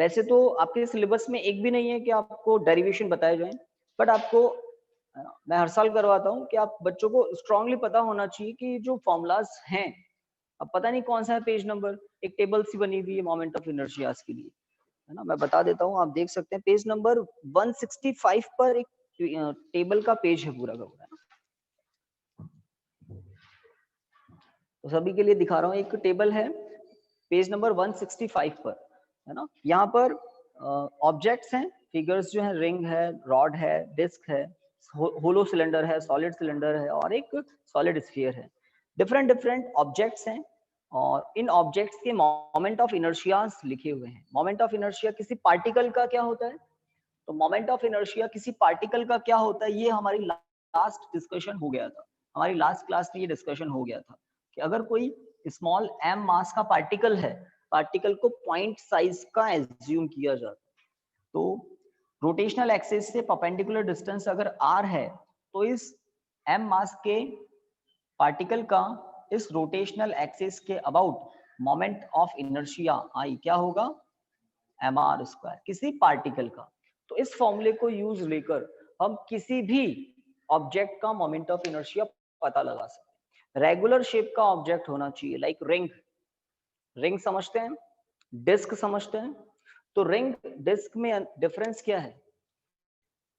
वैसे तो आपके सिलेबस में एक भी नहीं है कि आपको डेरिवेशन बताए जाएं, बट आपको मैं हर साल करवाता हूँ कि आप बच्चों को स्ट्रांगली पता होना चाहिए कि जो फॉर्मूलाज हैं, अब पता नहीं कौन सा है पेज नंबर, एक टेबल सी बनी हुई है मोमेंट ऑफ इनर्शियाज के लिए, है ना, मैं बता देता हूँ, आप देख सकते हैं पेज नंबर 165 पर एक टेबल का पेज है पूरा का पूरा। तो सभी के लिए दिखा रहा हूँ, एक टेबल है पेज नंबर 165 पर, है ना। यहाँ पर ऑब्जेक्ट्स हैं, फिगर्स जो है, रिंग है, रॉड है, डिस्क है, होलो सिलेंडर है, सॉलिड सिलेंडर है और एक सॉलिड स्फीयर है। डिफरेंट डिफरेंट ऑब्जेक्ट्स हैं और इन ऑब्जेक्ट्स के मोमेंट ऑफ इनर्शियाज लिखे हुए हैं। मोमेंट ऑफ इनर्शिया किसी पार्टिकल का क्या होता है, तो मोमेंट ऑफ इनर्शिया किसी पार्टिकल का क्या होता है, ये हमारी लास्ट डिस्कशन हो गया था, हमारी लास्ट क्लास में ये डिस्कशन हो गया था कि अगर कोई स्मॉल m मास का पार्टिकल है, पार्टिकल को पॉइंट साइज का एज्यूम किया जाता है, तो रोटेशनल एक्सिस से परपेंडिकुलर डिस्टेंस अगर r है, तो इस m मास के पार्टिकल का इस रोटेशनल एक्सिस के about moment of inertia I क्या होगा, mr स्क्वायर, किसी पार्टिकल का। तो इस फॉर्मूले को यूज लेकर हम किसी भी ऑब्जेक्ट का मोमेंट ऑफ इनर्शिया पता लगा सकते हैं। रेगुलर शेप का ऑब्जेक्ट होना चाहिए, लाइक रिंग, रिंग समझते हैं, डिस्क समझते हैं, तो रिंग डिस्क में डिफरेंस क्या है,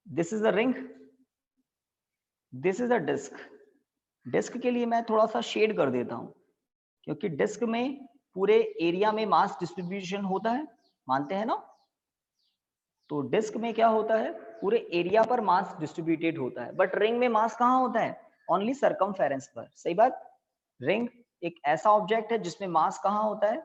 this is a ring, this is a disc. Disc के लिए मैं थोड़ा सा शेड कर देता हूं, क्योंकि डिस्क में पूरे एरिया में मास डिस्ट्रीब्यूशन होता है, मानते हैं ना। तो डिस्क में क्या होता है, पूरे एरिया पर मास डिस्ट्रीब्यूटेड होता है, बट रिंग में मास कहाँ होता है, ओनली सरकमफेरेंस पर। सही बात, रिंग एक ऐसा ऑब्जेक्ट है जिसमें मास कहाँ होता है,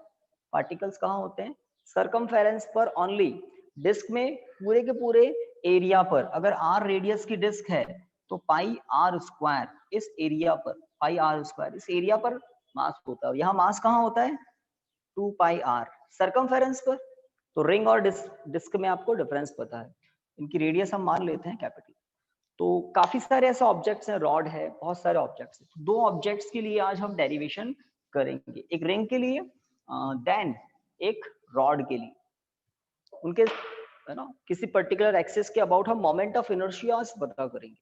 पार्टिकल्स कहाँ होते हैं, सरकमफेरेंस पर ओनली। डिस्क में पूरे के पूरे एरिया पर, अगर r रेडियस की डिस्क है तो पाई r स्क्वायर इस एरिया पर, पाई r स्क्वायर इस एरिया पर मास होता है। यहाँ मास कहाँ होता है, 2 पाई r सरकमफेरेंस पर। तो रिंग और डिस्क में आपको डिफरेंस पता है, इनकी रेडियस हम मान लेते हैं कैपिटल। तो काफी सारे ऐसे ऑब्जेक्ट्स हैं, रॉड है, बहुत सारे ऑब्जेक्ट्स हैं। दो ऑब्जेक्ट्स के लिए आज हम डेरिवेशन करेंगे, एक रिंग के लिए देन एक रॉड के लिए। उनके, है ना, किसी पर्टिकुलर एक्सिस के अबाउट हम मोमेंट ऑफ इनर्शिया पता करेंगे।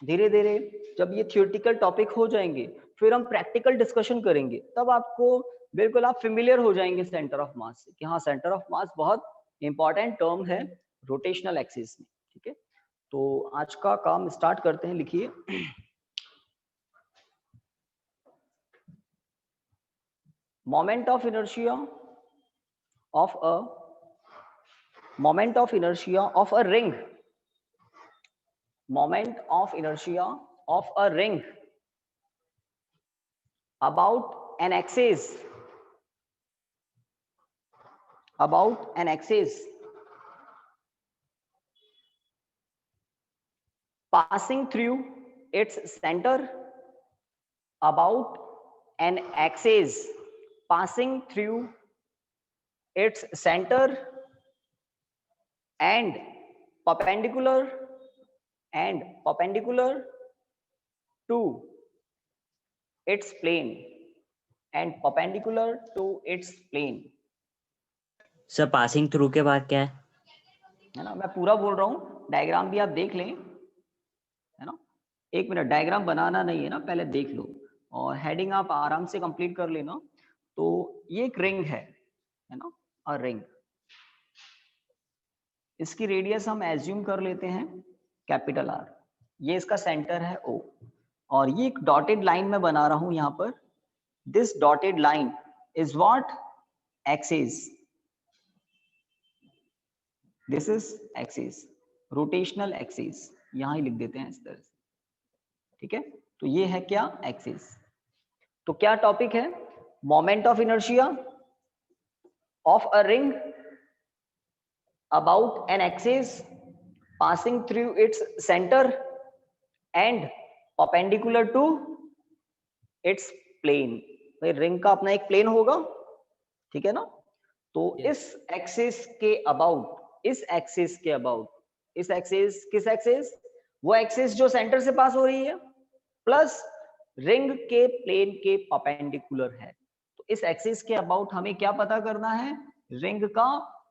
धीरे धीरे जब ये थियोरेटिकल टॉपिक हो जाएंगे, फिर हम प्रैक्टिकल डिस्कशन करेंगे, तब आपको बिल्कुल आप फेमिलियर हो जाएंगे सेंटर ऑफ मास से, कि हाँ सेंटर ऑफ मास बहुत इंपॉर्टेंट टर्म है रोटेशनल एक्सिस में। ठीक है, तो आज का काम स्टार्ट करते हैं, लिखिए। Moment of inertia of a ring, moment of inertia of a ring about an axis passing through its center, about an axis passing through its center and perpendicular to its plane, and perpendicular to its plane। Sir passing through के बाद क्या है ना, मैं पूरा बोल रहा हूँ, डायग्राम भी आप देख लें, है ना। एक मिनट, डायग्राम बनाना नहीं है ना, पहले देख लो और हेडिंग आप आराम से कंप्लीट कर लेना। तो ये एक रिंग है ना, और रिंग, इसकी रेडियस हम एज्यूम कर लेते हैं कैपिटल R, ये इसका सेंटर है O, और ये एक डॉटेड लाइन में बना रहा हूं यहां पर। This dotted line is what, axis, this is axis, rotational axis, यहां ही लिख देते हैं इस तरह से। ठीक है, तो ये है क्या, एक्सिस। तो क्या टॉपिक है, moment of inertia of a ring about an axis passing through its center and perpendicular to its plane। भाई रिंग का अपना एक प्लेन होगा, ठीक है ना। तो इस एक्सिस के अबाउट, इस एक्सिस किस एक्सिस, वो एक्सिस जो सेंटर से पास हो रही है प्लस रिंग के प्लेन के परपेंडिकुलर है। तो इस एक्सिस के अबाउट हमें क्या पता करना है, रिंग का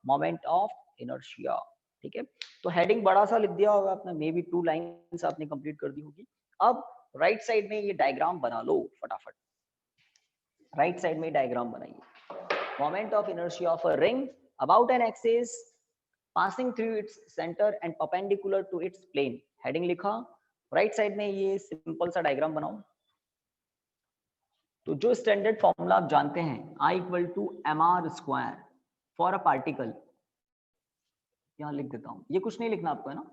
मोमेंट ऑफ इनर्शिया। ठीक है, तो हेडिंग बड़ा सा लिख दिया होगा आपने, मे बी 2 लाइन्स आपने कंप्लीट कर दी होगी। अब राइट साइड में ये डायग्राम बना लो फटाफट, राइट साइड में डायग्राम बनाइए। Moment of inertia of a ring about an axis passing through its center and perpendicular to its plane। Heading लिखा, राइट साइड में ये सिंपल सा डायग्राम बनाओ। तो जो स्टैंडर्ड फॉर्मूला आप जानते हैं, I = mr² for a particle, यहां लिख देता हूं, ये कुछ नहीं लिखना आपको, है ना।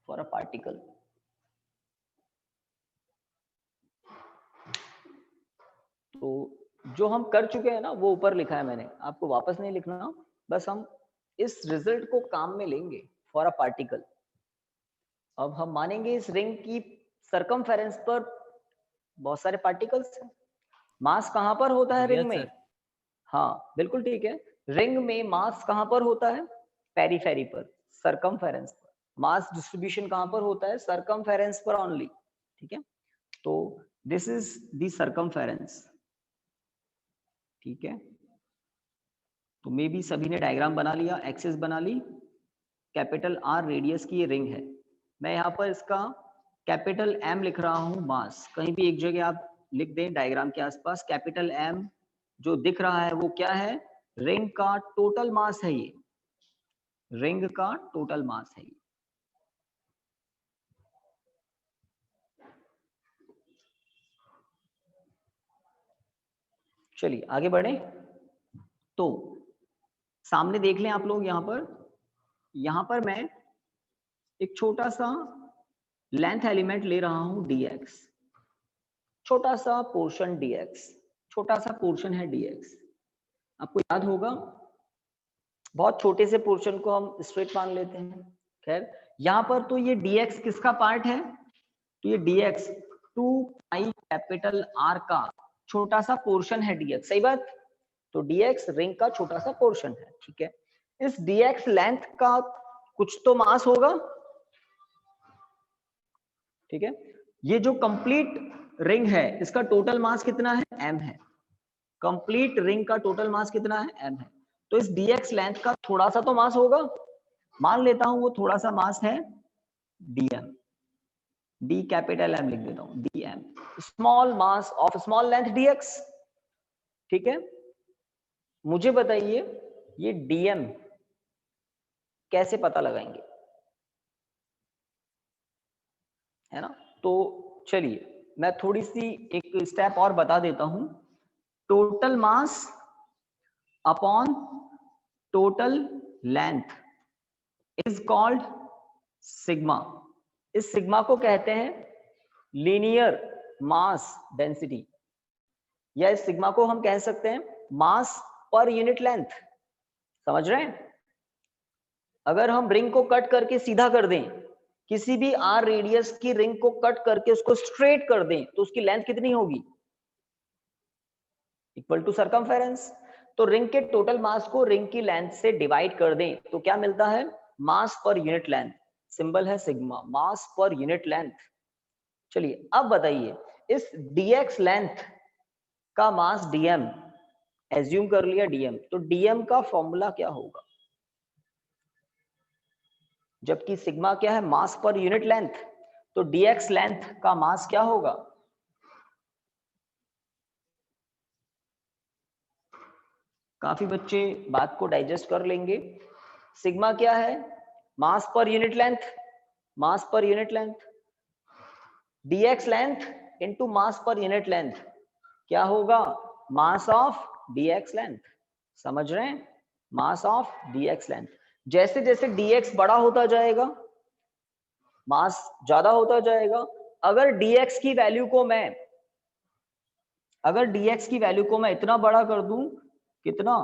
फॉर अ पार्टिकल, तो जो हम कर चुके हैं ना वो ऊपर लिखा है मैंने, आपको वापस नहीं लिखना, बस हम इस रिजल्ट को काम में लेंगे। फॉर अ पार्टिकल, अब हम मानेंगे इस रिंग की सरकमफेरेंस पर बहुत सारे पार्टिकल्स हैं। मास कहां पर होता है रिंग में? हाँ बिल्कुल ठीक है, रिंग में मास कहां पर होता है? पेरीफेरी पर, सरकमफेरेंस पर। मास डिस्ट्रीब्यूशन कहां पर होता है? सरकमफेरेंस पर ओनली। ठीक है, तो दिस इज द सरकमफेरेंस। ठीक है, तो मे बी सभी ने डायग्राम बना लिया, एक्सिस बना ली, कैपिटल आर रेडियस की ये रिंग है। मैं यहाँ पर इसका कैपिटल एम लिख रहा हूँ मास, कहीं भी एक जगह आप लिख दें डायग्राम के आसपास। कैपिटल एम जो दिख रहा है वो क्या है? रिंग का टोटल मास है, ये रिंग का टोटल मास है। चलिए आगे बढ़े, तो सामने देख लें आप लोग, यहां पर मैं एक छोटा सा लेंथ एलिमेंट ले रहा हूं dx, छोटा सा पोर्शन dx, छोटा सा पोर्शन है dx। आपको याद होगा, बहुत छोटे से पोर्शन को हम स्ट्रेट मान लेते हैं। खैर, यहां पर तो ये dx किसका पार्ट है? तो ये dx 2π कैपिटल R का छोटा सा पोर्शन है dx, सही बात। तो dx रिंग का छोटा सा पोर्शन है। ठीक है, इस dx लेंथ का कुछ तो मास होगा। ठीक है, ये जो कंप्लीट रिंग है इसका टोटल मास कितना है? m है। कंप्लीट रिंग का टोटल मास कितना है? m है। तो इस dx लेंथ का थोड़ा सा तो मास होगा, मान लेता हूं वो थोड़ा सा मास है dm, d कैपिटल M लिख देता हूं, dm, small mass of small length dx। ठीक है, मुझे बताइए ये dm कैसे पता लगाएंगे, है ना। तो चलिए मैं थोड़ी सी एक स्टेप और बता देता हूं। Total mass upon total length is called sigma. इस सिग्मा को कहते हैं लीनियर मास डेंसिटी, या इस सिग्मा को हम कह सकते हैं मास पर यूनिट लेंथ। समझ रहे हैं? अगर हम रिंग को कट करके सीधा कर दें, किसी भी r रेडियस की रिंग को कट करके उसको स्ट्रेट कर दें, तो उसकी लेंथ कितनी होगी? Equal to circumference. तो रिंग के टोटल मास को रिंग की लेंथ से डिवाइड कर दें तो क्या मिलता है? मास पर यूनिट लेंथ, सिंबल है सिग्मा, मास पर यूनिट लेंथ। चलिए अब बताइए, इस dx लेंथ का मास dm, एज्यूम कर लिया dm, तो dm का फॉर्मूला क्या होगा? जबकि सिग्मा क्या है? मास पर यूनिट लेंथ, तो dx लेंथ का मास क्या होगा? काफी बच्चे बात को डाइजेस्ट कर लेंगे। सिग्मा क्या है? मास per unit length, mass per unit length, dx length into mass per unit length क्या होगा? Mass of dx length. समझ रहे हैं? Mass of dx length. जैसे जैसे dx बड़ा होता जाएगा मास ज्यादा होता जाएगा। अगर dx की वैल्यू को मैं इतना बड़ा कर दूं, कितना?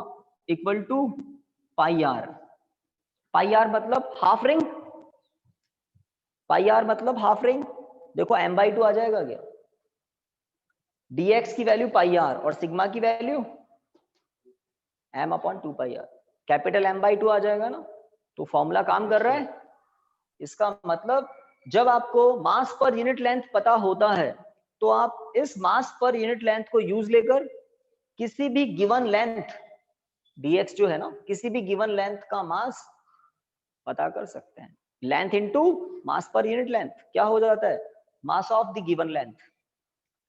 Equal to pi R. Pi R मतलब हाफ रिंग, पाई आर मतलब हाफ रिंग। देखो m/2 आ जाएगा क्या? dx की वैल्यू पाई आर और सिग्मा की वैल्यू m/2πr, कैपिटल m/2 आ जाएगा ना। तो फॉर्मूला काम कर रहा है। इसका मतलब जब आपको मास पर यूनिट लेंथ पता होता है तो आप इस मास पर यूनिट लेंथ को यूज लेकर किसी भी गिवन लेंथ dx जो है ना, किसी भी गिवन लेंथ का मास पता कर सकते हैं। Length into mass per unit length क्या हो जाता है, मास ऑफ द गिवन लेंथ,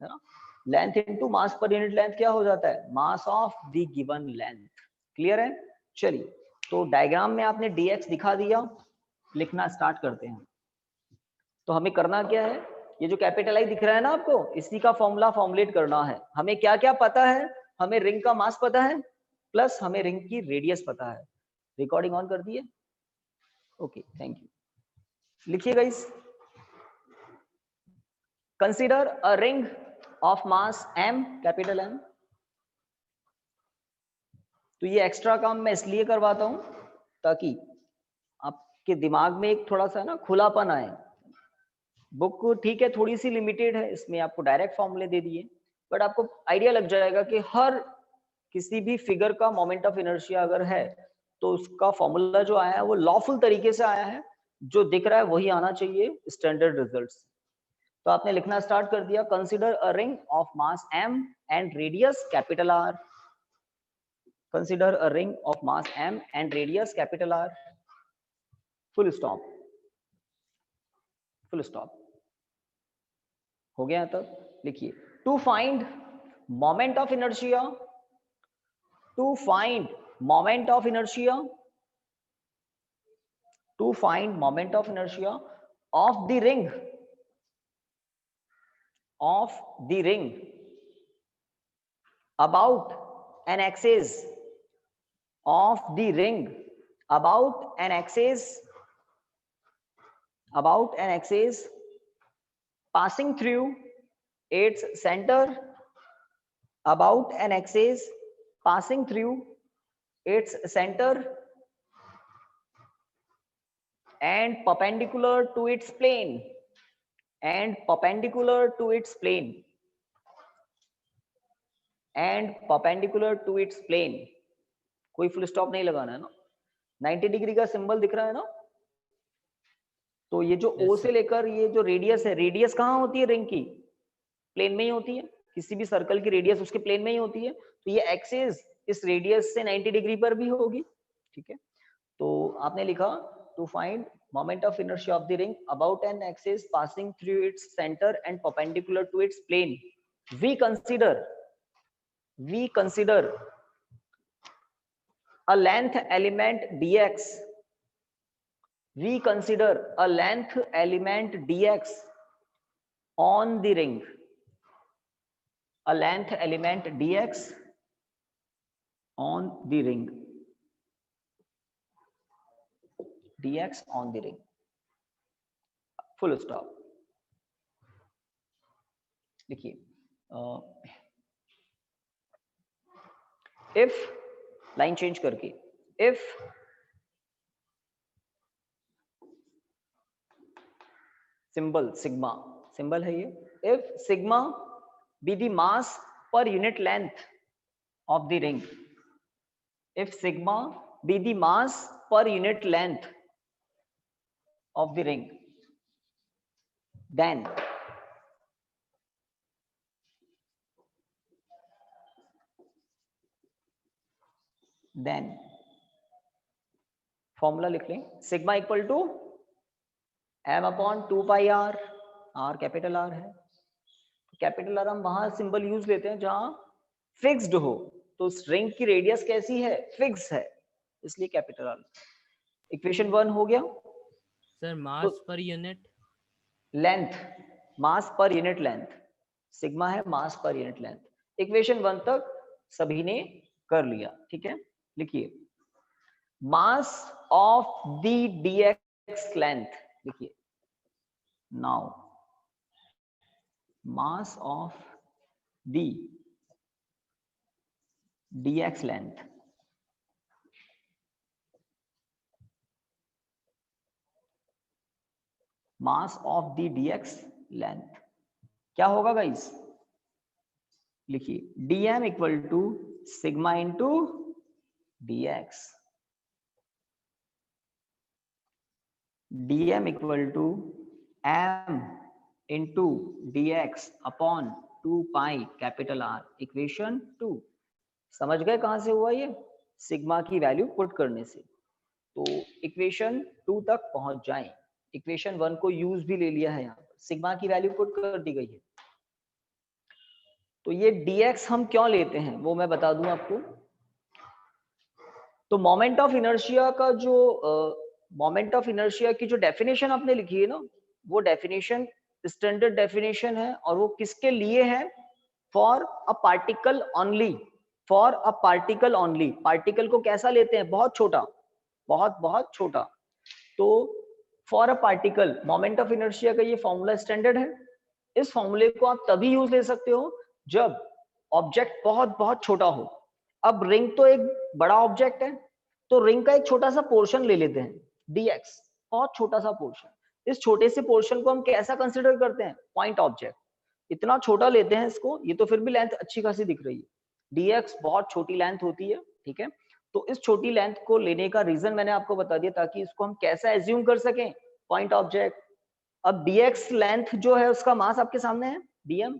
है ना। Length into mass per unit length क्या हो जाता है, मास of the given length. Clear है। चलिए, तो डायग्राम में आपने dx दिखा दिया, लिखना स्टार्ट करते हैं। तो हमें करना क्या है, ये जो कैपिटल आई दिख रहा है ना आपको, इसी का फॉर्मूला फॉर्मुलेट करना है। हमें क्या क्या पता है, हमें रिंग का मास पता है, प्लस हमें रिंग की रेडियस पता है। रिकॉर्डिंग ऑन कर दिए, ओके थैंक यू। लिखिए guys, consider a ring of mass m, capital M। तो ये एक्स्ट्रा काम मैं इसलिए करवाता हूं ताकि आपके दिमाग में एक थोड़ा सा ना खुलापन आए। बुक ठीक है थोड़ी सी लिमिटेड है, इसमें आपको डायरेक्ट फॉर्मूले दे दिए, बट आपको आइडिया लग जाएगा कि हर किसी भी फिगर का मोमेंट ऑफ इनर्शिया अगर है तो उसका फॉर्मूला जो आया है वो लॉफुल तरीके से आया है, जो दिख रहा है वही आना चाहिए स्टैंडर्ड रिजल्ट्स। तो आपने लिखना स्टार्ट कर दिया, consider a ring of mass m and radius capital R। Consider a ring of mass m and radius capital R। Full stop, full stop हो गया तब। लिखिए, to find moment of inertia, to find moment of inertia, to find moment of inertia of the ring, of the ring about an axis, of the ring about an axis, about an axis passing through its center, about an axis passing through its center and perpendicular to its plane, and perpendicular to its plane, and perpendicular to its plane। कोई full stop नहीं लगाना है ना। 90 degree का symbol दिख रहा है ना। तो ये जो O से लेकर ये जो रेडियस है, रेडियस कहाँ होती है रिंग की, प्लेन में ही होती है। किसी भी सर्कल की रेडियस उसके प्लेन में ही होती है। तो ये एक्सिस इस रेडियस से 90 डिग्री पर भी होगी, ठीक है। तो आपने लिखा, to find moment of inertia of the ring about an axis passing through its centre and perpendicular to its plane, we consider a length element dx, we consider a length element dx on the ring, a length element dx on the ring, dx on the ring, full stop। देखिए, if line change करके, if symbol sigma, symbol है ये, if sigma be the mass per unit length of the ring, if sigma be the mass per unit length of the ring, then formula लिख लें, sigma equal to m upon 2 pi r, r capital R है। Capital R हम वहां symbol use लेते हैं जहां fixed हो, तो उस रिंग की रेडियस कैसी है, फिक्स है, इसलिए कैपिटल R। इक्वेशन 1 हो गया सर। मास per unit length, mass per unit length, sigma है मास पर यूनिट लेंथ। इक्वेशन 1 तक सभी ने कर लिया, ठीक है। लिखिए, mass of the dx length, लिखिए now, mass of the dx length, mass of the dx length क्या होगा गाइस, लिखिए dm equal to sigma into dx, dm equal to m into dx upon 2 pi capital R, equation 2। समझ गए कहां से हुआ ये? सिग्मा की वैल्यू पुट करने से। तो इक्वेशन 2 तक पहुंच जाएं। इक्वेशन 1 को यूज भी ले लिया है, यहाँ पर सिग्मा की वैल्यू पुट कर दी गई है। तो ये dx हम क्यों लेते हैं वो मैं बता दूं आपको। तो मोमेंट ऑफ इनर्शिया का जो मोमेंट ऑफ इनर्शिया की जो डेफिनेशन आपने लिखी है ना, वो डेफिनेशन स्टैंडर्ड डेफिनेशन है, और वो किसके लिए है? For a particle only, for a particle only. Particle को कैसा लेते हैं? बहुत छोटा, बहुत बहुत छोटा। तो for a particle moment of inertia का ये फॉर्मूला स्टैंडर्ड है। इस फॉर्मूले को आप तभी यूज ले सकते हो जब ऑब्जेक्ट बहुत बहुत छोटा हो। अब रिंग तो एक बड़ा ऑब्जेक्ट है, तो रिंग का एक छोटा सा पोर्शन ले लेते हैं, dx, बहुत छोटा सा पोर्शन। इस छोटे से पोर्शन को हम कैसा कंसिडर करते हैं? Point object. इतना छोटा लेते हैं इसको, ये तो फिर भी लेंथ अच्छी खासी दिख रही है, dx बहुत छोटी लेंथ होती है, ठीक है। तो इस छोटी लेंथ को लेने का रीजन मैंने आपको बता दिया, ताकि इसको हम कैसा एज्यूम कर सकें? Point object. अब dx लेंथ जो है उसका मास आपके सामने है dm,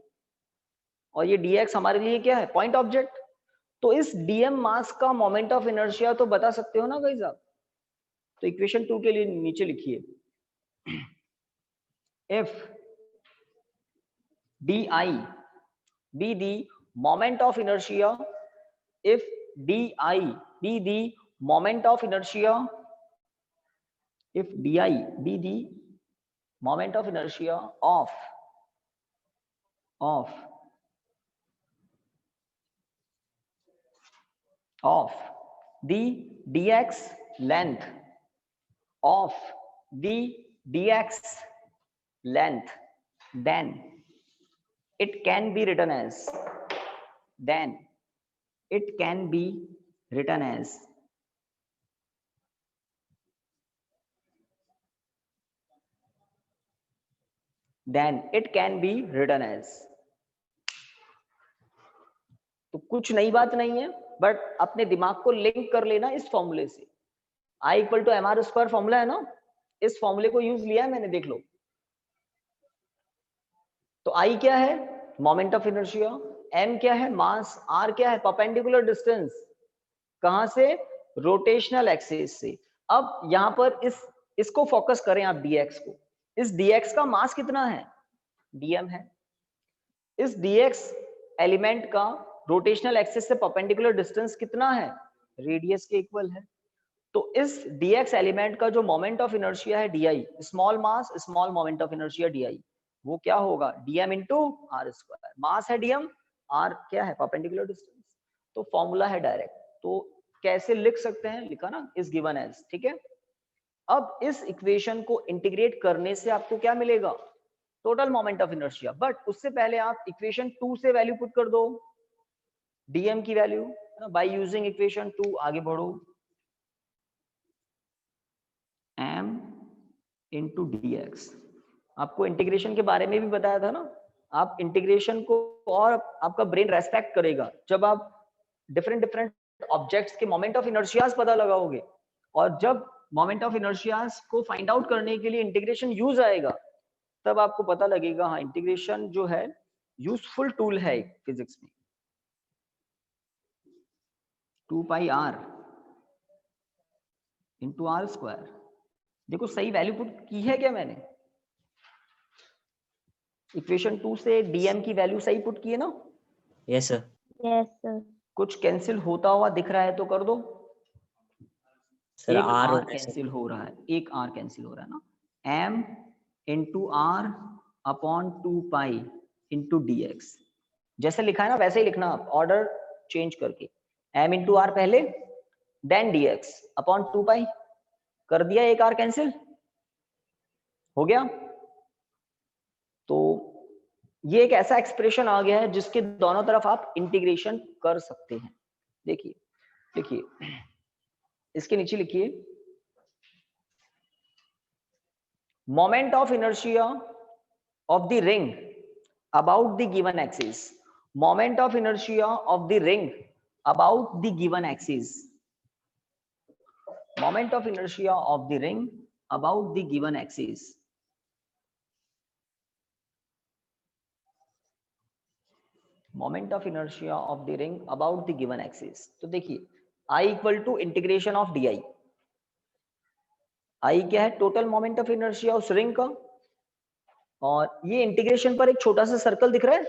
और ये dx हमारे लिए क्या है? Point object. तो इस dm मास का मोमेंट ऑफ इनर्शिया तो बता सकते हो ना गाइस आप? तो इक्वेशन 2 के लिए नीचे लिखिए, if di be the moment of inertia, if di be the moment of inertia, if di be the moment of inertia of the dx length, of the dx length, then it can be written as, then it can be written as then it can be written as। तो कुछ नई बात नहीं है, but अपने दिमाग को link कर लेना इस फॉर्मूले से। I equal to M R square formula है ना, इस फॉर्मूले को यूज लिया है मैंने, देख लो। तो I क्या है? Moment of inertia. M क्या है? मास। R क्या है? Perpendicular distance. कहां से? रोटेशनल एक्सिस से। अब यहां पर इसको फोकस करें आप, dx को। इस dx का मास कितना है? dm है। इस dx एलिमेंट का रोटेशनल एक्सिस से परपेंडिकुलर डिस्टेंस कितना है? रेडियस के इक्वल है। तो इस dx एलिमेंट का जो मोमेंट ऑफ इनर्शिया है di, small mass small moment of inertia di, वो क्या होगा? dm into R square. Mass है dm, r क्या है? Perpendicular distance. तो फॉर्मूला है डायरेक्ट। तो कैसे लिख सकते हैं? लिखा ना, इज गिवन एज, ठीक है। अब इस इक्वेशन को इंटीग्रेट करने से आपको क्या मिलेगा? Total moment of inertia. But उससे पहले आप इक्वेशन 2 से वैल्यू पुट कर दो, dm की वैल्यू, बाय यूजिंग इक्वेशन 2 आगे बढ़ो। m into dx। आपको इंटीग्रेशन के बारे में भी बताया था ना, आप इंटीग्रेशन को और आपका ब्रेन रेस्पेक्ट करेगा जब आप डिफरेंट डिफरेंट ऑब्जेक्ट्स के मोमेंट ऑफ इनर्शियाज पता लगाओगे। और जब मोमेंट ऑफ इनर्शियाज को फाइंड आउट करने के लिए इंटीग्रेशन यूज आएगा, तब आपको पता लगेगा हाँ, इंटीग्रेशन जो है यूजफुल टूल है फिजिक्स में। 2 pi r into R square. देखो सही वैल्यू पुट की है क्या मैंने? इक्वेशन 2 से dm की वैल्यू सही पुट की है ना? Yes sir. Yes sir. कुछ कैंसिल होता हुआ दिख रहा है तो कर दो। सर एक आर r कैंसिल हो रहा है, एक r कैंसिल हो रहा है ना। m into R upon 2 pi into dx। जैसे लिखा है ना वैसे ही लिखना आप, ऑर्डर चेंज करके। m इंटू आर पहले, देन dx अपॉन 2 पाई। कर दिया, एक r कैंसिल हो गया। तो ये एक ऐसा एक्सप्रेशन आ गया है जिसके दोनों तरफ आप इंटीग्रेशन कर सकते हैं। देखिए देखिए, इसके नीचे लिखिए, moment of inertia of the ring about the given axis, moment of inertia of the ring about the given axis, moment of inertia of the ring about the given axis moment of inertia of the ring about the given axis. तो देखिए I equal to integration of D I क्या है, total moment of inertia उस ring का, और ये integration पर एक छोटा सा सर्कल दिख रहा है,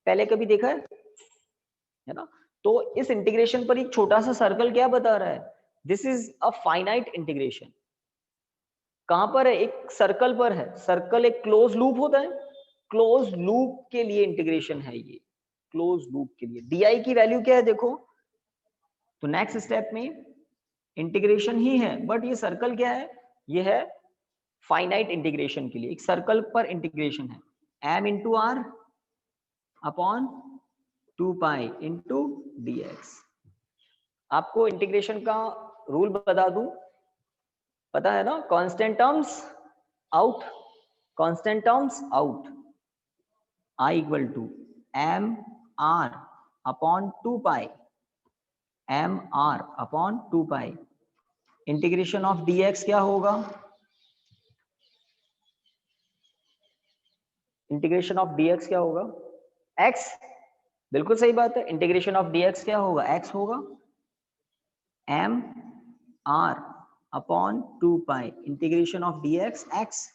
पहले कभी देखा है ना? तो इस इंटीग्रेशन पर एक छोटा सा सर्कल क्या बता रहा है, this is a finite integration. कहां पर है, एक सर्कल पर है। सर्कल एक क्लोज लूप होता है, क्लोज लूप के लिए इंटीग्रेशन है ये, क्लोज लूप के लिए। डी आई की वैल्यू क्या है देखो, तो नेक्स्ट स्टेप में इंटीग्रेशन ही है, बट ये सर्कल क्या है, ये है फाइनाइट इंटीग्रेशन के लिए, एक सर्कल पर इंटीग्रेशन है, m into R upon 2 pi into D X. आपको इंटीग्रेशन का रूल बता दूं, पता है ना, constant terms out, constant terms out, I equal to M R upon 2 pi, M R upon 2 pi. Integration of dx क्या होगा, इंटीग्रेशन ऑफ dx क्या होगा, x, बिल्कुल सही बात है, इंटीग्रेशन ऑफ dx क्या होगा, x होगा, m r upon 2 pi, integration of dx x,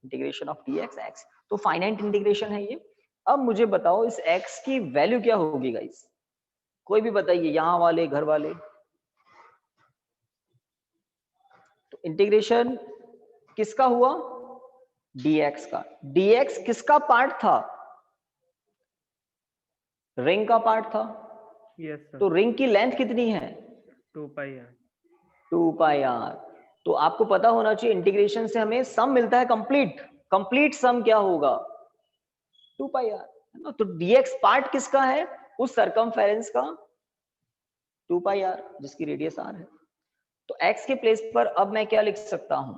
integration of dx x। तो फाइनाइट इंटीग्रेशन है ये। अब मुझे बताओ इस x की वैल्यू क्या होगी गाइस, कोई भी बताइए, यहां वाले, घर वाले। तो इंटीग्रेशन किसका हुआ, dx का। dx किसका पार्ट था, रिंग का पार्ट था। Yes sir. तो रिंग की लेंथ कितनी है, 2 पाई आर। 2 pi are. तो आपको पता होना चाहिए इंटीग्रेशन से हमें सम मिलता है कंप्लीट, कंप्लीट सम क्या होगा, 2 पाई आर, है ना। तो dx पार्ट किसका है, उस सरकमफेरेंस का, 2 पाई आर, जिसकी रेडियस r है। तो x के प्लेस पर अब मैं क्या लिख सकता हूं,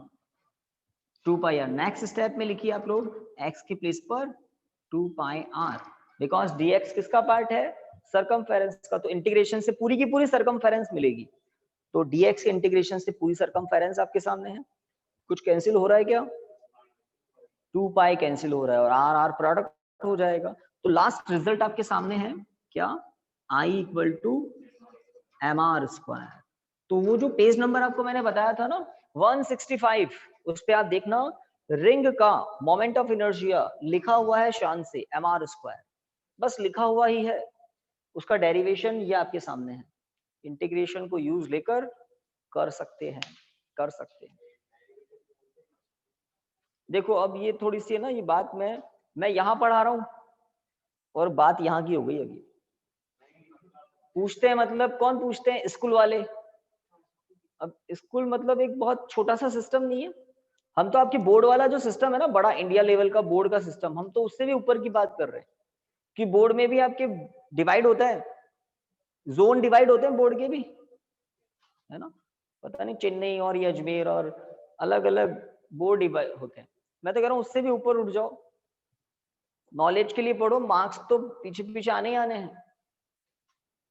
2 पाई आर। नेक्स्ट स्टेप में लिखिए आप लोग, x के प्लेस पर 2 पाई आर, बिकॉज dx किसका पार्ट है, सरकमफेरेंस का। तो इंटीग्रेशन से पूरी की पूरी सरकमफेरेंस मिलेगी। तो dx के इंटीग्रेशन से पूरी सरकमफेरेंस आपके सामने है। कुछ कैंसिल हो रहा है क्या, 2 पाई कैंसिल हो रहा है और आर आर प्रोडक्ट हो जाएगा। तो लास्ट रिजल्ट आपके सामने है क्या, I equal to M R square. तो वो जो पेज नंबर आपको मैंने बताया था ना 165, उस पे आप देखना, रिंग का मोमेंट ऑफ इनर्शिया लिखा हुआ है शान से एम आर स्क्वायर, बस लिखा हुआ ही है, उसका डेरिवेशन ये आपके सामने है। इंटीग्रेशन को यूज लेकर कर सकते हैं, कर सकते हैं। देखो अब ये थोड़ी सी है ना, ये बात मैं यहां पढ़ा रहा हूं और बात यहां की हो गई। अभी पूछते हैं, मतलब कौन पूछते हैं, स्कूल वाले। अब स्कूल मतलब एक बहुत छोटा सा सिस्टम नहीं है, हम तो आपकी बोर्ड वाला जो सिस्टम है ना, बड़ा इंडिया लेवल का बोर्ड का सिस्टम, हम तो उससे भी ऊपर की बात कर रहे हैं कि बोर्ड में भी आपके डिवाइड होता है, जोन डिवाइड होते हैं बोर्ड के भी, है ना। पता नहीं चेन्नई और ये अजमेर और अलग अलग बोर्ड डिवाइड होते हैं। मैं तो कह रहा हूँ उससे भी ऊपर उठ जाओ, नॉलेज के लिए पढ़ो, मार्क्स तो पीछे पीछे आने ही आने हैं।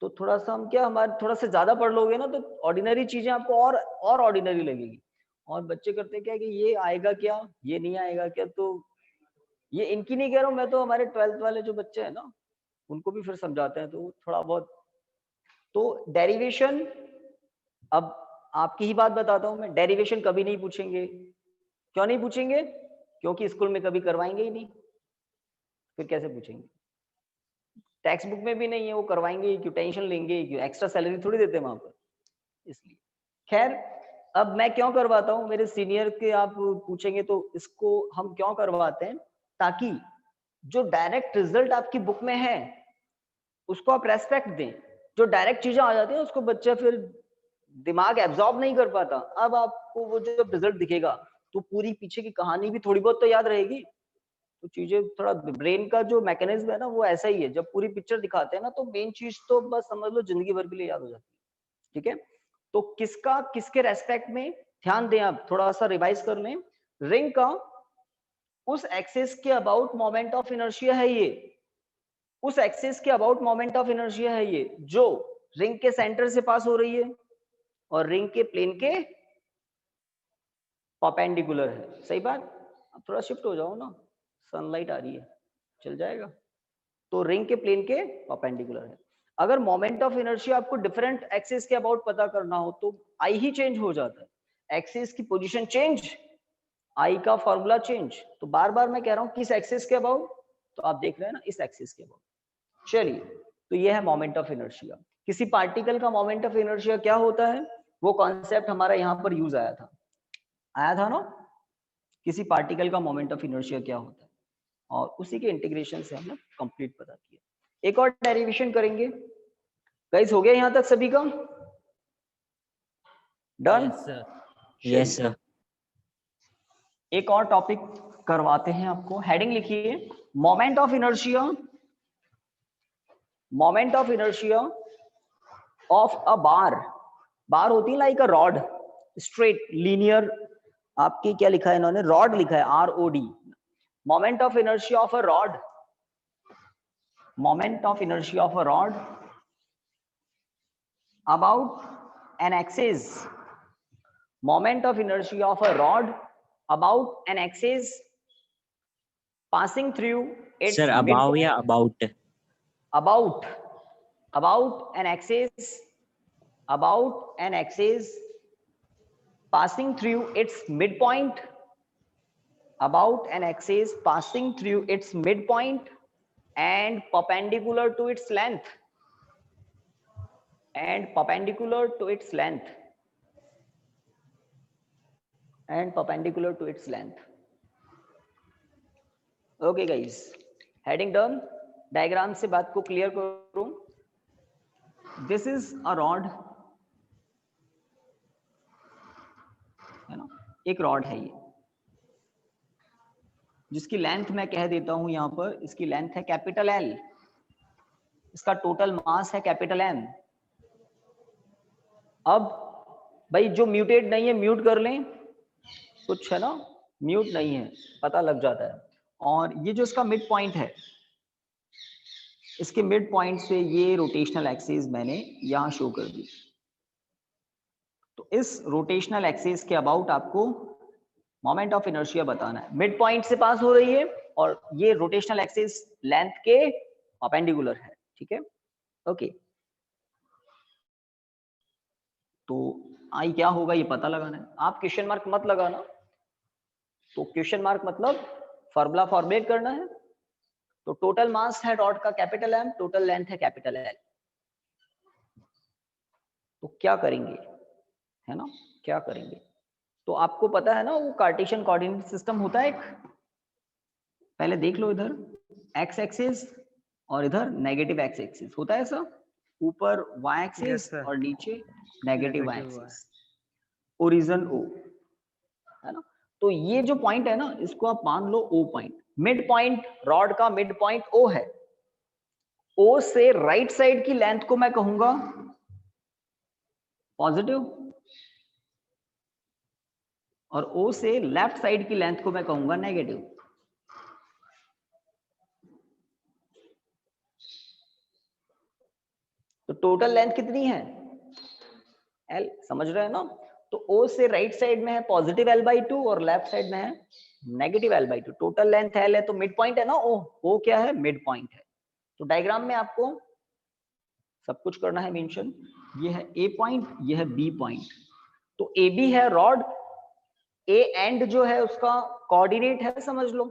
तो थोड़ा सा हम क्या, हमारे थोड़ा सा ज्यादा पढ़ लोगे ना, तो ऑर्डिनरी चीजें आपको और ऑर्डिनरी लगेगी। और बच्चे करते क्या कि ये आएगा क्या, ये नहीं आएगा क्या। तो ये इनकी नहीं कह रहा हूँ मैं, तो हमारे 12th वाले जो बच्चे हैं ना, उनको भी फिर समझाते हैं, तो थोड़ा बहुत। तो डेरिवेशन, अब आपकी ही बात बताता हूं मैं, डेरिवेशन कभी नहीं पूछेंगे। क्यों नहीं पूछेंगे, क्योंकि स्कूल में कभी करवाएंगे ही नहीं, फिर कैसे पूछेंगे। टेक्स्ट बुक में भी नहीं है, वो करवाएंगे ही क्यों, टेंशन लेंगे ही क्यों, एक्स्ट्रा सैलरी थोड़ी देते हैं वहां पर, इसलिए। खैर, अब मैं क्यों करवाता हूँ, मेरे सीनियर के आप पूछेंगे तो इसको हम क्यों करवाते हैं, ताकि जो डायरेक्ट रिजल्ट आपकी बुक में है उसको आप रेस्पेक्ट दें। जो डायरेक्ट चीजें आ जाती है उसको बच्चा फिर दिमाग एब्जॉर्ब नहीं कर पाता। अब आपको वो जो रिजल्ट दिखेगा तो पूरी पीछे की कहानी भी थोड़ी बहुत तो याद रहेगी। तो चीजें थोड़ा, ब्रेन का जो मैकेनिज्म है ना वो ऐसा ही है, जब पूरी पिक्चर दिखाते हैं ना तो मेन चीज तो बस समझ लो जिंदगी भर के लिए याद हो जाती है। ठीक है, तो किसका किसके रेस्पेक्ट में ध्यान दें, आप थोड़ा सा रिवाइज कर लें। रिंग का उस एक्सिस के अबाउट मोमेंट ऑफ इनर्शिया है ये, उस एक्सिस के अबाउट मोमेंट ऑफ इनर्शिया है ये, जो रिंग के सेंटर से पास हो रही है और रिंग के प्लेन के परपेंडिकुलर है। सही बात। अब थोड़ा शिफ्ट हो जाओ ना, सनलाइट आ रही है, चल जाएगा। तो रिंग के प्लेन के परपेंडिकुलर है। अगर मोमेंट ऑफ इनर्शिया आपको डिफरेंट एक्सिस के अबाउट पता करना हो तो आई ही चेंज हो जाता है, एक्सिस की पोजीशन चेंज, आई का फॉर्मूला चेंज। तो बार बार मैं कह रहा हूं किस एक्सिस के अबाउट, तो आप देख रहे हैं ना इस एक्सिस के अबाउट। चलिए, तो ये है मोमेंट ऑफ इनर्शिया। किसी पार्टिकल का मोमेंट ऑफ इनर्शिया क्या होता है, वो कॉन्सेप्ट हमारा यहाँ पर यूज आया था ना, किसी पार्टिकल का मोमेंट ऑफ इनर्शिया क्या होता है, और उसी के इंटीग्रेशन से हमने कंप्लीट पता किया। एक और डेरिवेशन करेंगे गाइस, हो गया यहाँ तक सभी का? Done? Yes sir. Yes, sir. एक और टॉपिक करवाते हैं आपको, हेडिंग लिखिए moment of inertia, moment of inertia of a bar. Bar होती है like a rod, straight linear, आपकी क्या लिखा है इन्होंने, रॉड लिखा है, ROD। Moment of inertia of a rod, moment of inertia of a rod about an axis, moment of inertia of a rod about an axis passing through its Sir, above या about? about an axis, about an axis passing through its midpoint, about an axis passing through its midpoint and perpendicular to its length, and perpendicular to its length, and perpendicular to its length. Okay guys, heading done. Diagram से बात को clear करूं। This is a rod, है ना, एक rod है ये, जिसकी लेंथ मैं कह देता हूं यहां पर, इसकी लेंथ है कैपिटल L, इसका टोटल मास है कैपिटल M। अब भाई जो म्यूटेट नहीं है म्यूट कर लें, कुछ है ना म्यूट नहीं है, पता लग जाता है। और ये जो इसका मिड पॉइंट है, इसके मिड पॉइंट से ये रोटेशनल एक्सिस मैंने यहां शो कर दी। तो इस रोटेशनल एक्सिस के अबाउट आपको मोमेंट ऑफ इनर्शिया बताना है। मिड पॉइंट से पास हो रही है और ये रोटेशनल एक्सिस लेंथ के परपेंडिकुलर है, ठीक है, ओके। तो आई क्या होगा ये पता लगाना है। आप क्वेश्चन मार्क मत लगाना, तो क्वेश्चन मार्क मतलब फॉर्मूला फॉर्मुलेट करना है। तो टोटल मास है रॉड का कैपिटल M, टोटल लेंथ है कैपिटल L। तो क्या करेंगे, है ना, क्या करेंगे, तो आपको पता है ना वो कार्टेशियन कोऑर्डिनेट सिस्टम होता है एक, पहले देख लो, इधर एक्स एक्सिस और इधर नेगेटिव एक्स एक्सिस होता है ऐसा, ऊपर वाई एक्सिस और नीचे negative Y axis, origin O, है ना। तो ये जो पॉइंट है ना, इसको आप मान लो O point, mid point, rod का मिड पॉइंट O है। O से राइट साइड की लेंथ को मैं कहूंगा पॉजिटिव, और O से लेफ्ट साइड की लेंथ को मैं कहूंगा नेगेटिव। तो टोटल लेंथ कितनी है L, समझ रहे हैं ना। तो O से राइट साइड में है पॉजिटिव L/2 और लेफ्ट साइड में है negative L/2। Total length L है तो मिड पॉइंट है ना O क्या है, मिड पॉइंट है। तो डायग्राम में आपको सब कुछ करना है मेंशन। ये है A पॉइंट, ये है B पॉइंट। तो AB है रॉड, A एंड जो है उसका कोऑर्डिनेट है, समझ लो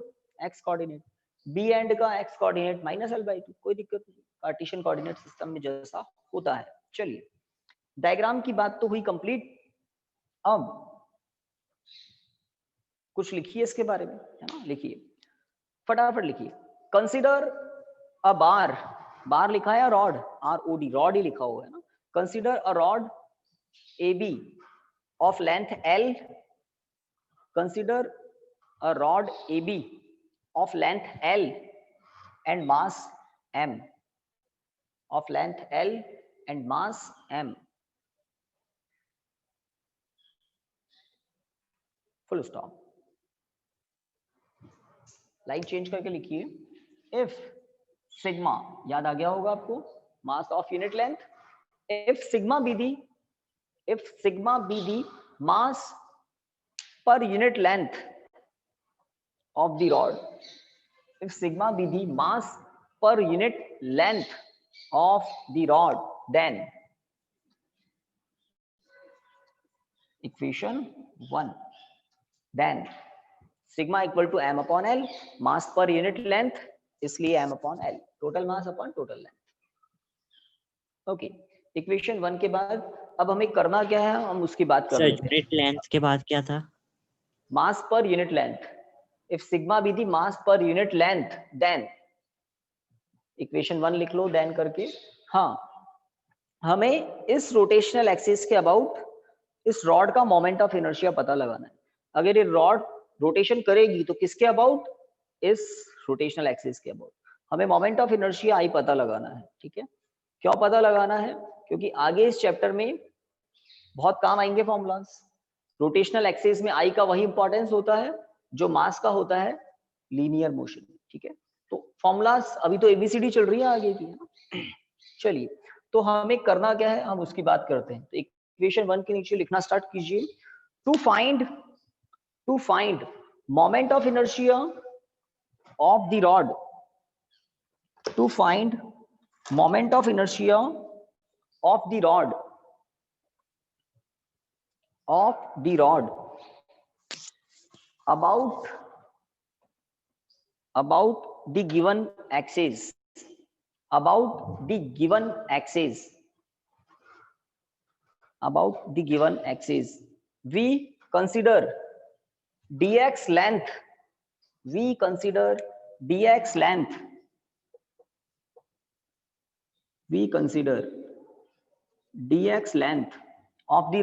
x कोऑर्डिनेट, B एंड का x कोऑर्डिनेट -L/2, कोई दिक्कत नहीं, कार्टेशियन कोऑर्डिनेट सिस्टम में जैसा होता है। चलिए, डायग्राम की बात तो हुई कंप्लीट। अब कुछ लिखिए इसके बारे में, है ना, लिखिए फटाफट लिखिए। कंसीडर अ बार, बार लिखा है रॉड, ROD, रॉड ही लिखा हुआ है ना। Consider a rod AB of length L, consider a rod AB of length L and mass M, of length L and mass M, full stop। Line change करके लिखिए, if sigma, याद आ गया होगा आपको, mass of unit length, if sigma be the mass per unit length of the rod, if sigma be the mass per unit length of the rod, then equation 1, then sigma equal to m upon l, mass per unit length, इसलिए m upon l, total mass upon total length। Okay, equation 1 के बाद अब हमें करना क्या है, हम उसकी बात कर सर लेते हैं। यूनिट लेंथ के बाद क्या था? Mass per unit length, if sigma be the mass per unit length, then equation 1 लिख लो देन करके। हाँ, हमें इस रोटेशनल एक्सिस के अबाउट इस रॉड का मोमेंट ऑफ इनर्शिया पता लगाना है। अगर ये रॉड रोटेशन करेगी तो किसके अबाउट, इस रोटेशनल एक्सिस के अबाउट। हमें मोमेंट ऑफ इनर्शिया आई पता लगाना है, ठीक है। क्यों पता लगाना है, क्योंकि आगे इस चैप्टर में बहुत काम आएंगे फॉर्मूलाज। रोटेशनल एक्सिस में आई का वही इंपॉर्टेंस होता है जो मास का होता है लीनियर मोशन, ठीक है। तो फॉर्मूलाज अभी तो एबीसीडी चल रही है आगे की। चलिए, तो हमें करना क्या है, हम उसकी बात करते हैं। तो इक्वेशन 1 के नीचे लिखना स्टार्ट कीजिए। To find moment of inertia of the rod, to find moment of inertia of the rod, about the given axis, about the given axis, we consider dx length, of the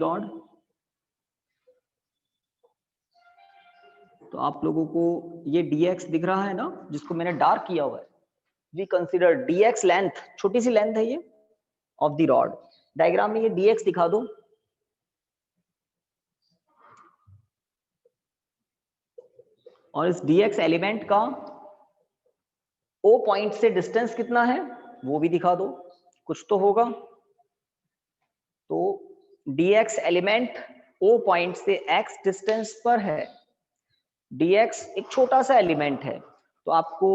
rod, तो आप लोगों को ये dx दिख रहा है ना, जिसको मैंने डार्क किया हुआ है। वी कंसिडर dx लेंथ, छोटी सी लेंथ है ये, ऑफ द रॉड। डायग्राम में ये dx दिखा दो। और इस dx एलिमेंट का O पॉइंट से डिस्टेंस कितना है वो भी दिखा दो, कुछ तो होगा। तो dx एलिमेंट O पॉइंट से x डिस्टेंस पर है। dx एक छोटा सा एलिमेंट है, तो आपको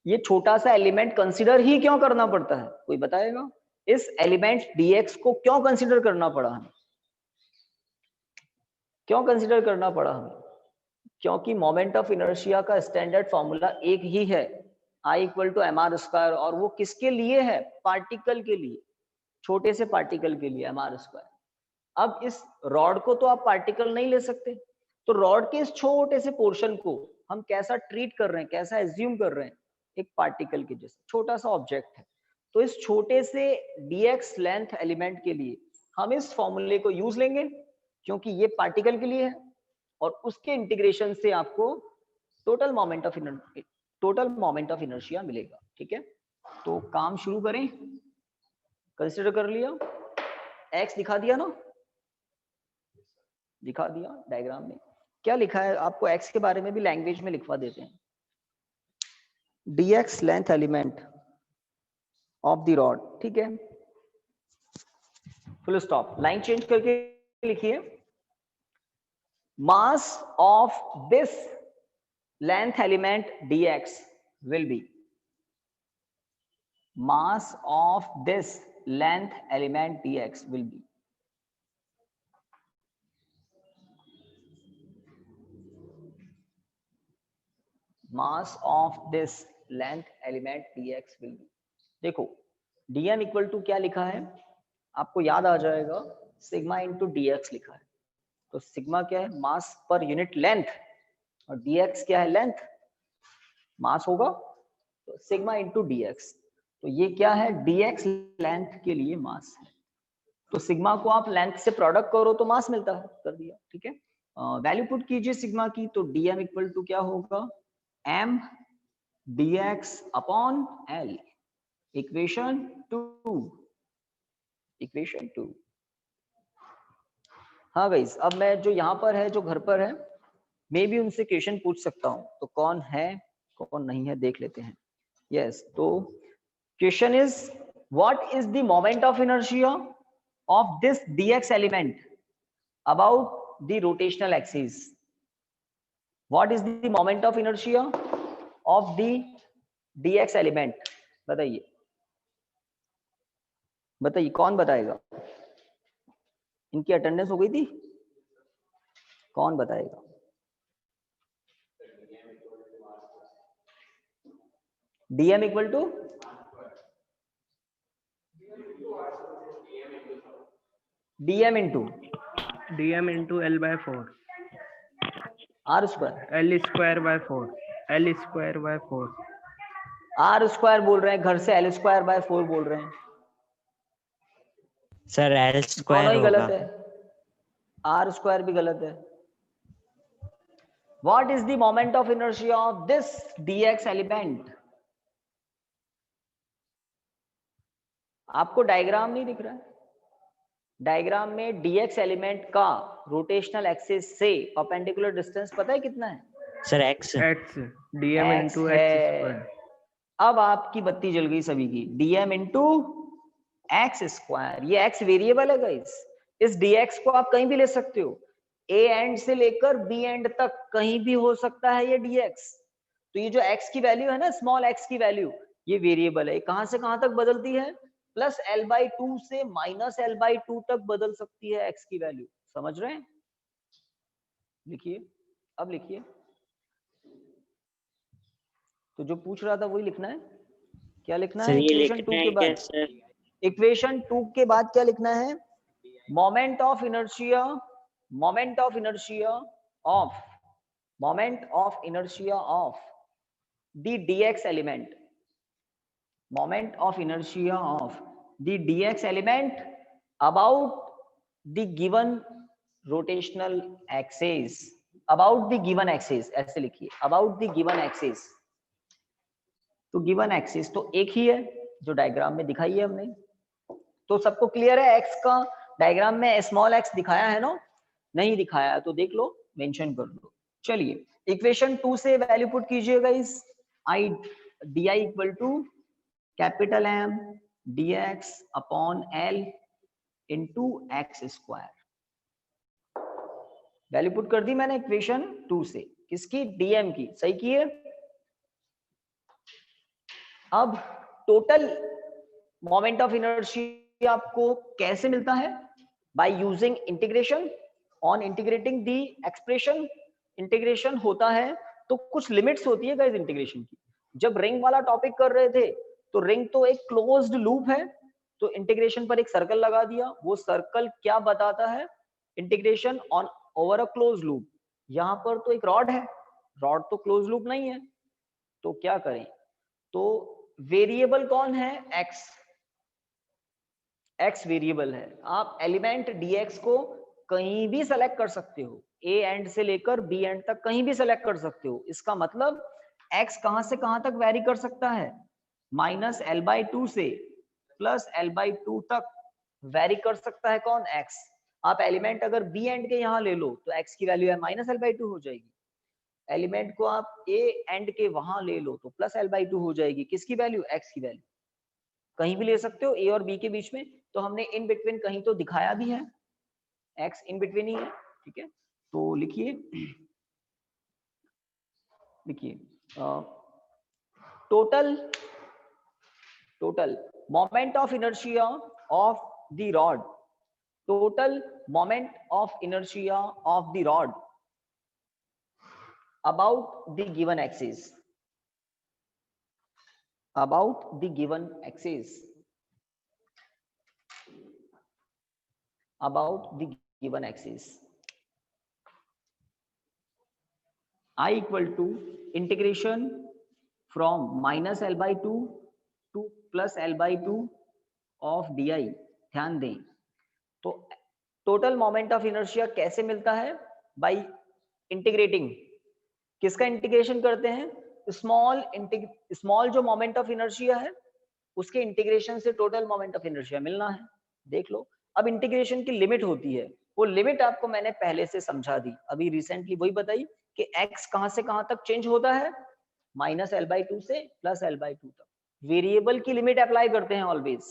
ये छोटा सा एलिमेंट कंसीडर ही क्यों करना पड़ता है, कोई बताएगा? इस एलिमेंट dx को क्यों कंसीडर करना पड़ा हमें, क्यों कंसीडर करना पड़ा हमें? क्योंकि मोमेंट ऑफ इनर्शिया का स्टैंडर्ड फॉर्मूला एक ही है, I equal to mr square. और वो किसके लिए है, पार्टिकल के लिए, छोटे से पार्टिकल के लिए mr स्क्वायर। अब इस रॉड को तो आप पार्टिकल नहीं ले सकते, तो रॉड के इस छोटे से पोर्शन को हम कैसा ट्रीट कर रहे हैं, कैसा एज्यूम कर रहे हैं, एक पार्टिकल के जैसे छोटा सा ऑब्जेक्ट है। तो इस छोटे से dx लेंथ एलिमेंट के लिए हम इस फॉर्मूले को यूज लेंगे, क्योंकि ये पार्टिकल के लिए है, और उसके इंटीग्रेशन से आपको टोटल मोमेंट ऑफ इनर्शिया मिलेगा, ठीक है। तो काम शुरू करें। कंसीडर कर लिया, x दिखा दिया ना, दिखा दिया डायग्राम में। क्या लिखा है, आपको x के बारे में भी लैंग्वेज में लिखवा देते हैं। dx length element of the rod, ठीक है, फुल स्टॉप। लाइन चेंज करके लिखिए, mass of this length element dx will be, mass of this length element dx will be, mass of this length element dx will be। देखो dm equal to क्या लिखा है, आपको याद आ जाएगा, sigma into dx लिखा है। तो सिग्मा क्या है, मास पर यूनिट लेंथ, और dx क्या है, लेंथ, मास होगा, तो सिग्मा इंटू dx। तो ये क्या है, dx लेंथ के लिए मास है। तो सिग्मा को आप लेंथ से प्रोडक्ट करो तो मास मिलता है, कर दिया, ठीक है। वैल्यू पुट कीजिए सिग्मा की, तो dm इक्वल टू क्या होगा, m dx upon l, equation 2। हाँ गाइस, अब मैं जो यहाँ पर है, जो घर पर है, मैं भी उनसे क्वेश्चन पूछ सकता हूँ, तो कौन है कौन नहीं है देख लेते हैं। यस, तो question is what is the moment of inertia of this dx element about the rotational axis. What is the moment of inertia of the dx element? बताइए बताइए, कौन बताएगा? इनकी अटेंडेंस हो गई थी, कौन बताएगा? dm इक्वल टू dm into L by 4, r square. L square by 4, L square by 4. r square बोल रहे हैं, घर से l स्क्वायर बाय 4 बोल रहे हैं, सर एल दोनों स्क्वायर ही होगा। गलत है, r स्क्वायर भी गलत है। What is the moment of inertia of this dx element? आपको डायग्राम नहीं दिख रहा है? डायग्राम में dx एलिमेंट का रोटेशनल एक्सिस से परपेंडिकुलर डिस्टेंस पता है कितना है? Sir x. X, dm X into है। x square. अब आपकी बत्ती जल गई सभी की। dm इंटू एक्स स्क्वायर, ये x वेरिएबल है गाइस। इस dx को आप कहीं भी ले सकते हो, a एंड से लेकर b एंड तक कहीं भी हो सकता है ये dx। तो ये जो x की वैल्यू है ना, स्मॉल x की वैल्यू, ये वेरिएबल है, कहां से कहां तक बदलती है? प्लस l/2 से माइनस l/2 तक बदल सकती है x की वैल्यू। समझ रहे हैं? लिखिए, अब लिखिए। तो जो पूछ रहा था वही लिखना है। क्या लिखना सर है ये इक्वेशन 2 लिखना है के क्या बाद? सर? इक्वेशन 2 के बाद क्या लिखना है? Moment of inertia, moment of inertia of, moment of inertia of the dx element, moment of inertia of the dx element about the given rotational axis, about the given axis, ऐसे लिखिए, about the given axis. तो given axis तो एक ही है जो diagram में दिखाई है हमने। तो सबको क्लियर है? एक्स का डायग्राम में स्मॉल एक्स दिखाया है ना? नहीं दिखाया तो देख लो, मेंशन कर लो। चलिए इक्वेशन 2 से वैल्यू पुट कीजिएगा इस I D I equal to capital M D X upon L into X square. Value put कर दी मैंने इक्वेशन 2 से, किसकी? डीएम की। सही किए? अब टोटल मोमेंट ऑफ इनर्शिया आपको कैसे मिलता है? By using integration, on integrating the expression. Integration होता है तो कुछ लिमिट्स होती है गाइस इंटीग्रेशन की। जब रिंग वाला टॉपिक कर रहे थे तो रिंग तो एक क्लोज्ड लूप है, तो इंटीग्रेशन पर एक सर्कल लगा दिया। वो सर्कल क्या बताता है? Integration on over a close loop. यहां पर तो एक रॉड है, रॉड तो क्लोज लूप नहीं है, तो क्या करें? तो वेरिएबल कौन है? एक्स, एक्स वेरिएबल है। आप एलिमेंट dx को कहीं भी सेलेक्ट कर सकते हो, a एंड से लेकर b एंड तक कहीं भी सेलेक्ट कर सकते हो। इसका मतलब x कहां से कहां तक वेरी कर सकता है? माइनस l/2 से प्लस l/2 तक वेरी कर सकता है कौन? x। आप एलिमेंट अगर b एंड के यहां ले लो तो x की वैल्यू है माइनस l/2 हो जाएगी। एलिमेंट को आप a एंड के वहां ले लो तो प्लस l/2 हो जाएगी। किसकी वैल्यू? x की वैल्यू। कहीं भी ले सकते हो a और b के बीच में, तो हमने इन बिटवीन कहीं तो दिखाया भी है, x इन बिटवीन ही है। ठीक है, तो लिखिए, लिखिए total, total moment of inertia of the rod, total moment of inertia of the rod about the given axis, about the given axis, about the given axis, I equal to integration from minus l/2 to plus l/2 of di। ध्यान दें, तो total moment of inertia कैसे मिलता है? By integrating. किसका integration करते हैं? Small जो मोमेंट ऑफ इनर्शिया है उसके इंटीग्रेशन से टोटल मोमेंट ऑफ इनर्शिया मिलना है। देख लो, अब इंटीग्रेशन की लिमिट होती है, वो लिमिट आपको मैंने पहले से समझा दी, अभी रिसेंटली वही बताई कि x कहां से कहां तक चेंज होता है? माइनस l/2 से प्लस l/2 तक। वेरिएबल की लिमिट अप्लाई करते हैं ऑलवेज,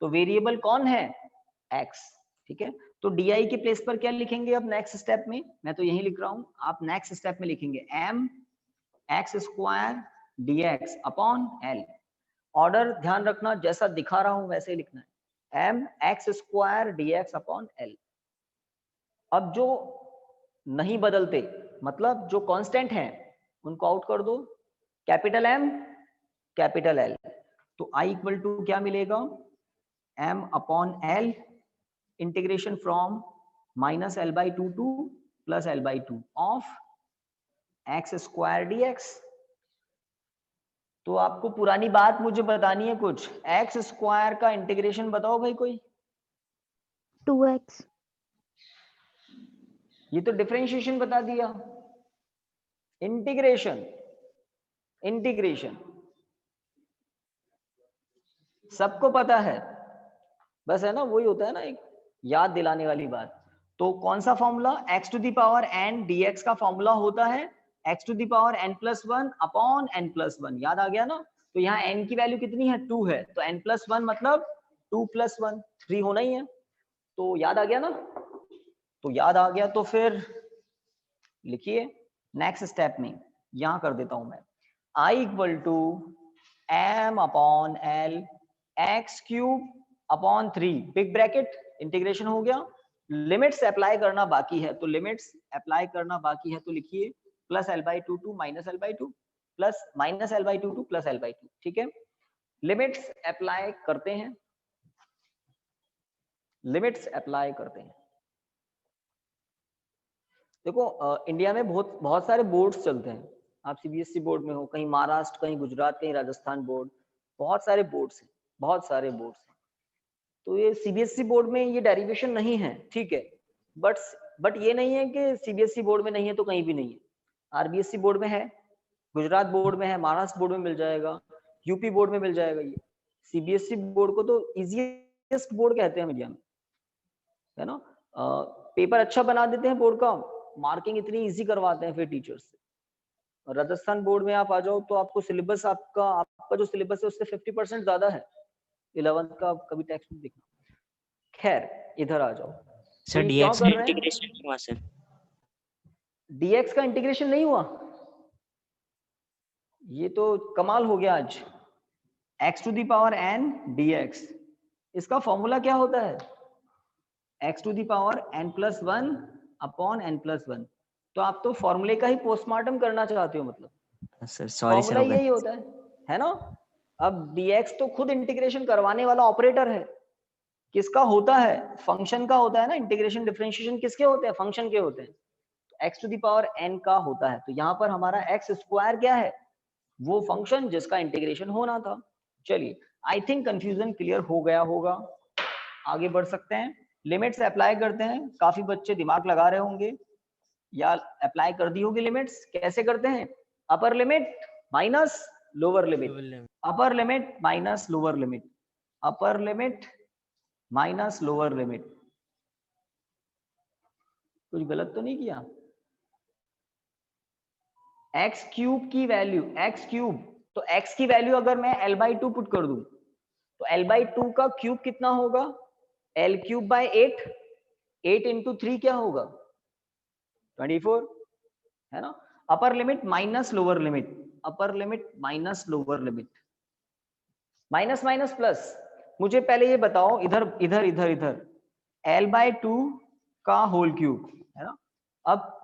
तो वेरिएबल कौन है? x। ठीक है, तो डी के प्लेस पर क्या लिखेंगे अब नेक्स्ट स्टेप में? मैं तो यही लिख रहा हूं, आप नेक्स्ट स्टेप में लिखेंगे m x square dx upon l। Order ध्यान रखना, जैसा दिखा रहा हूं वैसे ही लिखना है, m x square dx upon l। अब जो नहीं बदलते, मतलब जो कांस्टेंट हैं, उनको आउट कर दो, कैपिटल M कैपिटल L। तो I इक्वल टू क्या मिलेगा? m upon l integration from minus l by 2 to plus l by 2 of x square dx। तो आपको पुरानी बात मुझे बतानी है कुछ, x स्क्वायर का इंटीग्रेशन बताओ भाई कोई। 2x। ये तो डिफरेंशिएशन बता दिया। इंटीग्रेशन, इंटीग्रेशन सबको पता है, बस है ना, वही होता है ना एक याद दिलाने वाली बात। तो कौन सा formula? x to the power n dx का फॉर्मूला होता है x to the power n plus 1 upon n plus 1। याद आ गया ना? तो यहाँ n की वैल्यू कितनी है? 2 है, तो n प्लस 1 मतलब 2 प्लस 1 3 होना ही है। तो याद आ गया ना? तो याद आ गया तो फिर लिखिए नेक्स्ट स्टेप में, यहां कर देता हूं मैं, I equal to m upon l x cube upon 3 big bracket, integration हो गया। लिमिट्स अप्लाई करना बाकी है, तो लिमिट्स अप्लाई करना बाकी है, तो लिखिए plus l by 2 to minus l by 2 plus minus l by 2 to plus l by 2। ठीक है, लिमिट्स अप्लाई करते हैं, लिमिट्स अप्लाई करते हैं। देखो इंडिया में बहुत सारे बोर्ड्स चलते हैं। आप सीबीएसई बोर्ड में हो, कहीं महाराष्ट्र, कहीं गुजरात, कहीं राजस्थान बोर्ड, बहुत सारे बोर्ड्स हैं, बहुत सारे बोर्ड्स हैं। तो ये सीबीएसई बोर्ड में ये डेरिवेशन नहीं है, ठीक है, बट ये नहीं है कि सीबीएसई बोर्ड में नहीं है तो कहीं भी नहीं है। आरबीएसई बोर्ड में है, गुजरात बोर्ड में है, महाराष्ट्र बोर्ड में मिल जाएगा, यूपी बोर्ड में मिल जाएगा। ये सीबीएसई बोर्ड को तो इजीएस्ट बोर्ड कहते हैं मीडिया में, है ना। पेपर अच्छा बना देते हैं बोर्ड का, मार्किंग इतनी इजी करवाते हैं फिर टीचर्स से। राजस्थान बोर्ड में आप आ जाओ तो आपको सिलेबस, आपका जो सिलेबस है उससे 50% ज्यादा है 11th का, कभी टेक्स्ट बुक देखना। खैर इधर आ जाओ। सर डीएक्स का इंटीग्रेशन नहीं हुआ सर? डीएक्स का इंटीग्रेशन नहीं हुआ, ये तो कमाल हो गया आज। x to the power n dx, इसका फॉर्मूला क्या होता है? x to the power n plus 1 upon n plus 1। तो आप तो फॉर्मूले का ही पोस्टमार्टम करना चाहते हो, मतलब सर सॉरी सर, फॉर्मूला यही होता है ना। अब dx तो खुद इंटीग्रेशन करवाने वाला ऑपरेटर है, किसका होता है? फंक्शन का होता है ना। इंटीग्रेशन डिफरेंशिएशन किसके होते हैं? फंक्शन के होते हैं। तो x to the power n का होता है, तो यहाँ पर हमारा x स्क्वायर क्या है? वो फंक्शन जिसका इंटीग्रेशन होना था। चलिए, आई थिंक कंफ्यूजन क्लियर हो गया होगा, आगे बढ़ सकते हैं। लिमिट्स अप्लाई करते हैं। काफी बच्चे दिमाग लगा रहे होंगे या अप्लाई कर दी होगी लिमिट्स। कैसे करते हैं? Upper limit minus lower limit, upper limit minus lower limit, upper limit minus lower limit. कुछ गलत तो नहीं किया? x क्यूब की वैल्यू, x क्यूब, तो x की वैल्यू अगर मैं l बाई 2 पुट कर दूं तो l बाई 2 का क्यूब कितना होगा? l क्यूब बाई 8, 8 इंटू 3 क्या होगा? 24, है ना। Upper limit minus lower limit, upper limit minus lower limit, minus minus plus. मुझे पहले ये बताओ, इधर इधर इधर इधर l बाई 2 का होल क्यूब, है ना। अब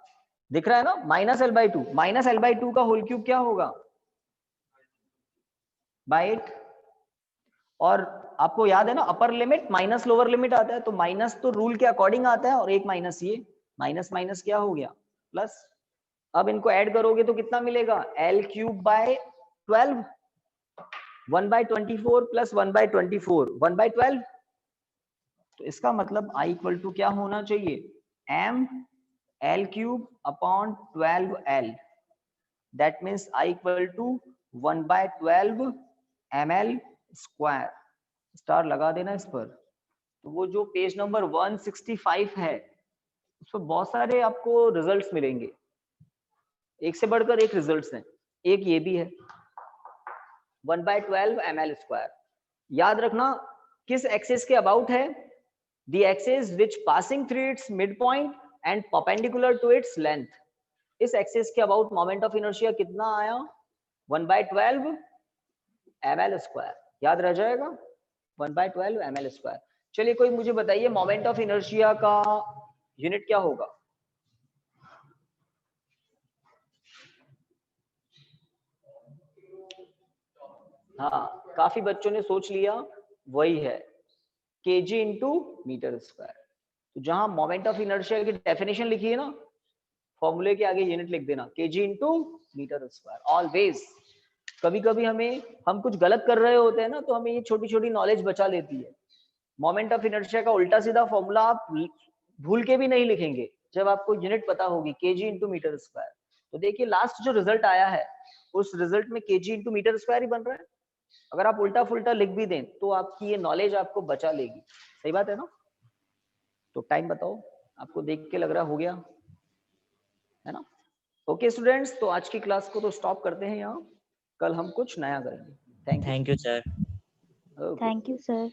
दिख रहा है ना, minus l by 2, minus l by 2 का होल क्यूब क्या होगा? बाई 8। और आपको याद है ना, upper limit minus lower limit आता है, तो माइनस तो रूल के अकॉर्डिंग आता है और एक माइनस ये, माइनस माइनस क्या हो गया? प्लस। अब इनको ऐड करोगे तो कितना मिलेगा? l cube by 12, 1 by 24 plus 1 by 24, 1 by 12। तो इसका मतलब I इक्वल टू क्या होना चाहिए? m l cube upon 12l, that means I equal to 1 by 12 ml square. Star लगा देना इस पर। तो वो जो पेज नंबर 165 है उस पर बहुत सारे आपको रिजल्ट्स मिलेंगे, एक से बढ़कर एक रिजल्ट्स हैं। एक ये भी है 1 बाय 12 ml स्क्वायर। याद रखना किस एक्सिस के अबाउट है? the axis which passing through its midpoint and perpendicular to its length. इस एक्सिस के अबाउट मोमेंट ऑफ इनर्शिया कितना आया 1/12 ml स्क्वायर, याद रह जाएगा 1/12 ml स्क्वायर। चलिए कोई मुझे बताइए मोमेंट ऑफ इनर्शिया का यूनिट क्या होगा? हाँ, काफी बच्चों ने सोच लिया, वही है kg इंटू मीटर स्क्वायर। तो जहां मोमेंट ऑफ इनर्शिया की डेफिनेशन लिखी है ना, फॉर्मूले के आगे यूनिट लिख देना kg into metre square always. कभी कभी हम कुछ गलत कर रहे होते हैं ना, तो हमें ये छोटी छोटी नॉलेज बचा लेती है। मोमेंट ऑफ इनर्शिया का उल्टा सीधा फॉर्मूला आप भूल के भी नहीं लिखेंगे जब आपको यूनिट पता होगी kg इंटू मीटर स्क्वायर। तो देखिए लास्ट जो रिजल्ट आया है उस रिजल्ट में kg इंटू मीटर स्क्वायर ही बन रहा है। अगर आप उल्टा फुल्टा लिख भी दें तो आपकी ये नॉलेज आपको बचा लेगी। सही बात है ना? तो टाइम बताओ, आपको देख के लग रहा हो गया है ना? ओके स्टूडेंट्स, तो आज की क्लास को तो स्टॉप करते हैं यहाँ, कल हम कुछ नया करेंगे। Thank you thank you sir. Okay. Thank you, sir.